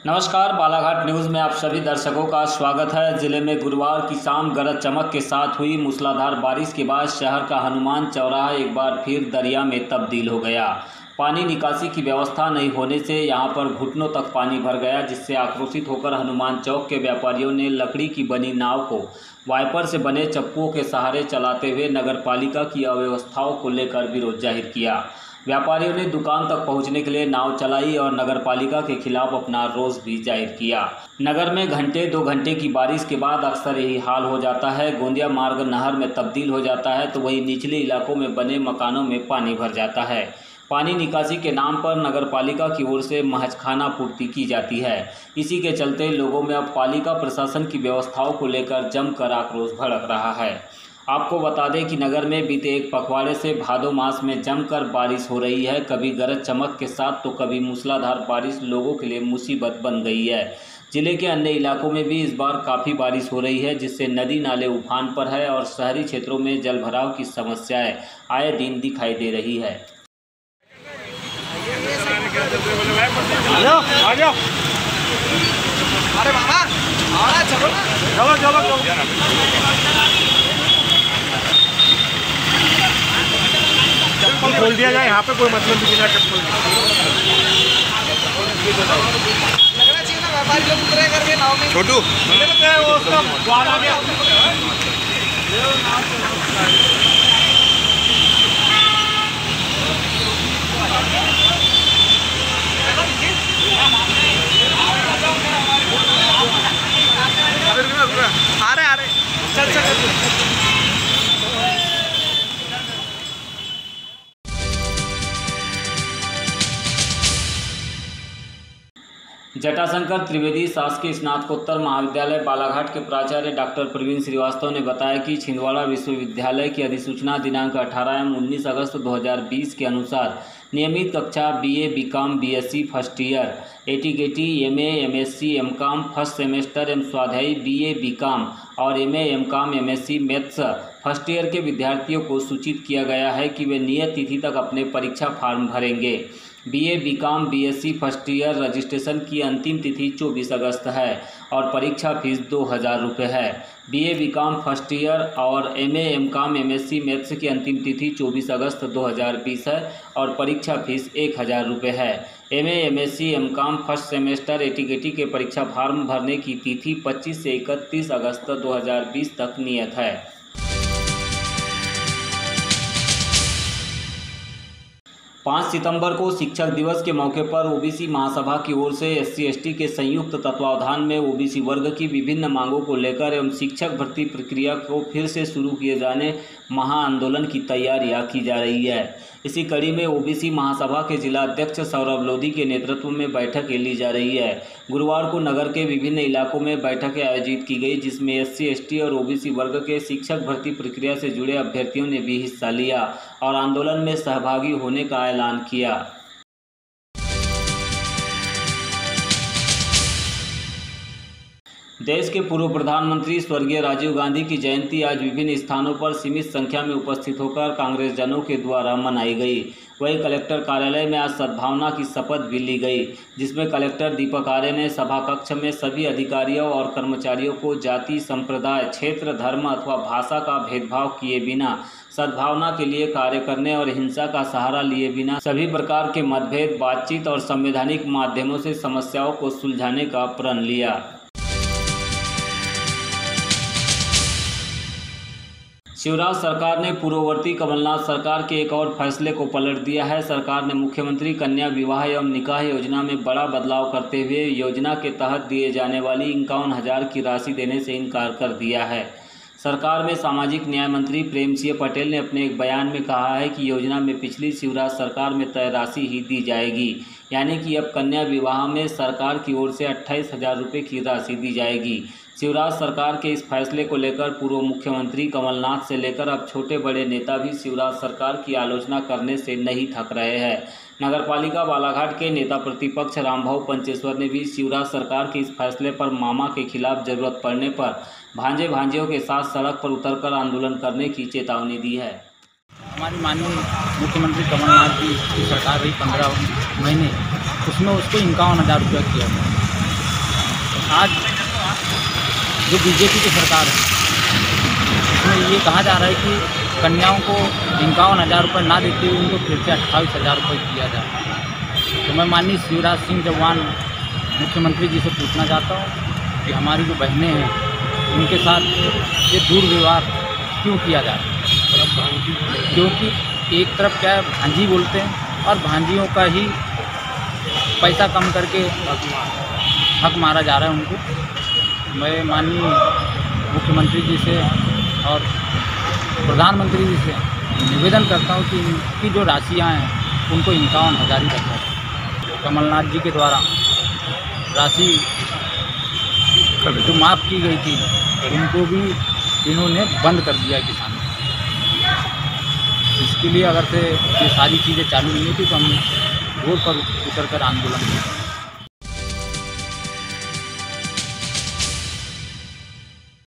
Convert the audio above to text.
नमस्कार, बालाघाट न्यूज़ में आप सभी दर्शकों का स्वागत है। जिले में गुरुवार की शाम गरज चमक के साथ हुई मूसलाधार बारिश के बाद शहर का हनुमान चौराहा एक बार फिर दरिया में तब्दील हो गया। पानी निकासी की व्यवस्था नहीं होने से यहां पर घुटनों तक पानी भर गया, जिससे आक्रोशित होकर हनुमान चौक के व्यापारियों ने लकड़ी की बनी नाव को वाइपर से बने चप्पुओं के सहारे चलाते हुए नगरपालिका की अव्यवस्थाओं को लेकर विरोध जाहिर किया। व्यापारियों ने दुकान तक पहुंचने के लिए नाव चलाई और नगरपालिका के खिलाफ अपना रोष भी जाहिर किया। नगर में घंटे 2 घंटे की बारिश के बाद अक्सर यही हाल हो जाता है। गोंदिया मार्ग नहर में तब्दील हो जाता है तो वहीं निचले इलाकों में बने मकानों में पानी भर जाता है। पानी निकासी के नाम पर नगरपालिका की ओर से महज खाना पूर्ति की जाती है। इसी के चलते लोगों में अब पालिका प्रशासन की व्यवस्थाओं को लेकर जमकर आक्रोश भड़क रहा है। आपको बता दें कि नगर में बीते एक पखवाड़े से भादो मास में जमकर बारिश हो रही है। कभी गरज चमक के साथ तो कभी मूसलाधार बारिश लोगों के लिए मुसीबत बन गई है। जिले के अन्य इलाकों में भी इस बार काफ़ी बारिश हो रही है, जिससे नदी नाले उफान पर है और शहरी क्षेत्रों में जलभराव की समस्याएं आए दिन दिखाई दे रही है। आ जाओ। अरे बाबा, चलो चलो चप्पल खोल दिया जाए, यहाँ पे कोई मतलब नहीं बिना चप्पल लगना चाहिए ना। व्यापारी लोग उतरे करके नाव में छोटू आ रहे चल जटाशंकर त्रिवेदी शासकीय स्नातकोत्तर महाविद्यालय बालाघाट के प्राचार्य डॉक्टर प्रवीण श्रीवास्तव ने बताया कि छिंदवाड़ा विश्वविद्यालय की अधिसूचना दिनांक 18 एवं 19 अगस्त 2020 के अनुसार नियमित कक्षा BA, BCom, BSc first year, ATKT, MA, MSc, MCom first semester एवं स्वाध्यायी बीए, बीकॉम और MA, MCom, MSc maths first year के विद्यार्थियों को सूचित किया गया है कि वे नियत तिथि तक अपने परीक्षा फॉर्म भरेंगे। BA, BCom, BSc first year registration की अंतिम तिथि 24 अगस्त है और परीक्षा फीस 2000 रुपये है। बीए, बीकॉम फर्स्ट ईयर और एमए, एमकॉम, एमएससी मैथ्स की अंतिम तिथि 24 अगस्त 2020 है और परीक्षा फीस 1000 रुपये है। MA, MSc, MCom first semester ATKT के परीक्षा फॉर्म भरने की तिथि 25 से 31 अगस्त 2020 तक नियत है। 5 सितंबर को शिक्षक दिवस के मौके पर ओबीसी महासभा की ओर से SC/ST के संयुक्त तत्वावधान में ओबीसी वर्ग की विभिन्न मांगों को लेकर एवं शिक्षक भर्ती प्रक्रिया को फिर से शुरू किए जाने महाआंदोलन की तैयारियां की जा रही है। इसी कड़ी में ओबीसी महासभा के जिला अध्यक्ष सौरभ लोधी के नेतृत्व में बैठकें ली जा रही है। गुरुवार को नगर के विभिन्न इलाकों में बैठकें आयोजित की गई, जिसमें SC/ST और ओबीसी वर्ग के शिक्षक भर्ती प्रक्रिया से जुड़े अभ्यर्थियों ने भी हिस्सा लिया और आंदोलन में सहभागी होने का ऐलान किया। देश के पूर्व प्रधानमंत्री स्वर्गीय राजीव गांधी की जयंती आज विभिन्न स्थानों पर सीमित संख्या में उपस्थित होकर कांग्रेस जनों के द्वारा मनाई गई। वहीं कलेक्टर कार्यालय में आज सद्भावना की शपथ भी ली गई, जिसमें कलेक्टर दीपक आर्य ने सभा कक्ष में सभी अधिकारियों और कर्मचारियों को जाति, संप्रदाय, क्षेत्र, धर्म अथवा भाषा का भेदभाव किए बिना सद्भावना के लिए कार्य करने और हिंसा का सहारा लिए बिना सभी प्रकार के मतभेद, बातचीत और संवैधानिक माध्यमों से समस्याओं को सुलझाने का प्रण लिया। शिवराज सरकार ने पूर्ववर्ती कमलनाथ सरकार के एक और फैसले को पलट दिया है। सरकार ने मुख्यमंत्री कन्या विवाह एवं निकाह योजना में बड़ा बदलाव करते हुए योजना के तहत दिए जाने वाली 51,000 की राशि देने से इनकार कर दिया है। सरकार में सामाजिक न्याय मंत्री प्रेम सिंह पटेल ने अपने एक बयान में कहा है कि योजना में पिछली शिवराज सरकार में तय राशि ही दी जाएगी, यानी कि अब कन्या विवाह में सरकार की ओर से 28,000 रुपये की राशि दी जाएगी। शिवराज सरकार के इस फैसले को लेकर पूर्व मुख्यमंत्री कमलनाथ से लेकर अब छोटे बड़े नेता भी शिवराज सरकार की आलोचना करने से नहीं थक रहे हैं। नगरपालिका बालाघाट के नेता प्रतिपक्ष रामभाऊ पंचेश्वर ने भी शिवराज सरकार के इस फैसले पर मामा के खिलाफ जरूरत पड़ने पर भांजे भांजियों के साथ सड़क पर उतरकर आंदोलन करने की चेतावनी दी है। हमारी माननीय मुख्यमंत्री कमलनाथ जी की सरकार रही 15 महीने, उसमें उसको 51,000 रुपया किया था। आज जो बीजेपी की सरकार है उसमें ये कहा जा रहा है कि कन्याओं को 51,000 रुपये ना देते हुए उनको फिर से 28,000 रुपये दिया जाए। तो मैं माननीय शिवराज सिंह चौहान मुख्यमंत्री जी से पूछना चाहता हूँ कि हमारी जो बहनें हैं उनके साथ ये दुर्व्यवहार क्यों किया जा रहा है। क्योंकि एक तरफ क्या है, भांजी बोलते हैं और भांजियों का ही पैसा कम करके हक मारा जा रहा है उनको। मैं माननीय मुख्यमंत्री जी से और प्रधानमंत्री जी से निवेदन करता हूं कि इनकी जो राशियां हैं उनको 51,000 ही रखा है। कमलनाथ जी के द्वारा राशि जो माफ़ की गई थी उनको भी इन्होंने बंद कर दिया है किसानों। इसके लिए अगर से ये सारी चीज़ें चालू नहीं थी तो हम रोड पर उतर कर आंदोलन करें।